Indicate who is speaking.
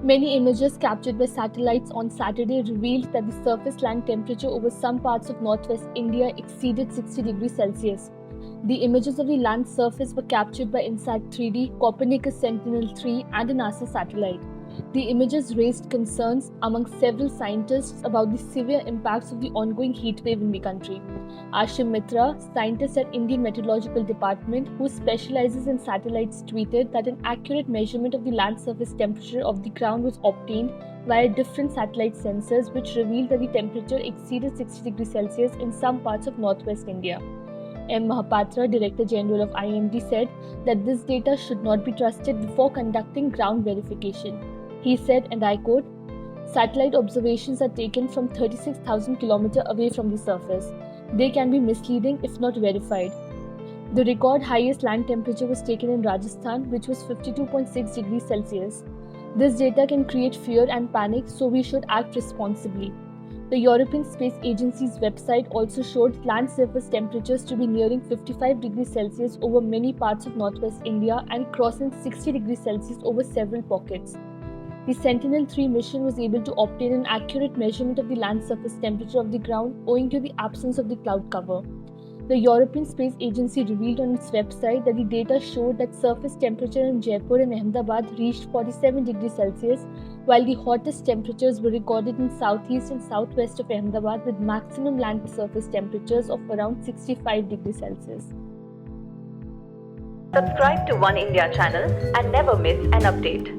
Speaker 1: Many images captured by satellites on Saturday revealed that the surface land temperature over some parts of northwest India exceeded 60 degrees Celsius. The images of the land surface were captured by INSAT 3D, Copernicus Sentinel-3, and a NASA satellite. The images raised concerns among several scientists about the severe impacts of the ongoing heat wave in the country. Ashim Mitra, scientist at Indian Meteorological Department who specializes in satellites, tweeted that an accurate measurement of the land surface temperature of the ground was obtained via different satellite sensors, which revealed that the temperature exceeded 60 degrees Celsius in some parts of northwest India. M. Mahapatra, Director General of IMD, said that this data should not be trusted before conducting ground verification. He said, and I quote, "Satellite observations are taken from 36,000 km away from the surface. They can be misleading if not verified." The record highest land temperature was taken in Rajasthan, which was 52.6 degrees Celsius. This data can create fear and panic, so we should act responsibly. The European Space Agency's website also showed land surface temperatures to be nearing 55 degrees Celsius over many parts of northwest India and crossing 60 degrees Celsius over several pockets. The Sentinel-3 mission was able to obtain an accurate measurement of the land surface temperature of the ground owing to the absence of the cloud cover. The European Space Agency revealed on its website that the data showed that surface temperature in Jaipur and Ahmedabad reached 47 degrees Celsius, while the hottest temperatures were recorded in southeast and southwest of Ahmedabad with maximum land surface temperatures of around 65 degrees Celsius.
Speaker 2: Subscribe to One India channel and never miss an update.